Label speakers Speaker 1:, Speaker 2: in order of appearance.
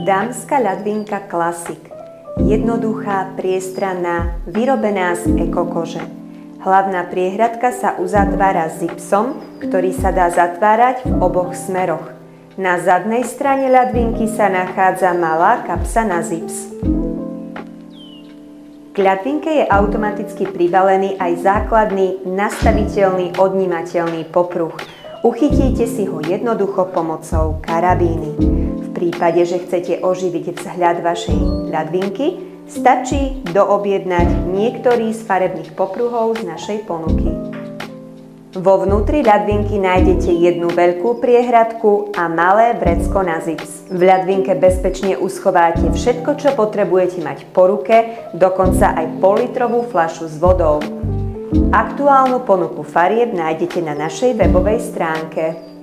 Speaker 1: Dámska ľadvinka Classic. Jednoduchá, priestranná, vyrobená z ekokože. Hlavná priehradka sa uzatvára zipsom, ktorý sa dá zatvárať v oboch smeroch. Na zadnej strane ľadvinky sa nachádza malá kapsa na zips. K ľadvinke je automaticky pribalený aj základný, nastaviteľný, odnímateľný popruh. Uchytíte si ho jednoducho pomocou karabíny. V prípade, že chcete oživiť vzhľad vašej ľadvinky, stačí doobjednať niektorý z farebných popruhov z našej ponuky. Vo vnútri ľadvinky nájdete jednu veľkú priehradku a malé vrecko na zips. V ľadvinke bezpečne uschováte všetko, čo potrebujete mať po ruke, dokonca aj pol-litrovú fľašu s vodou. Aktuálnu ponuku farieb nájdete na našej webovej stránke.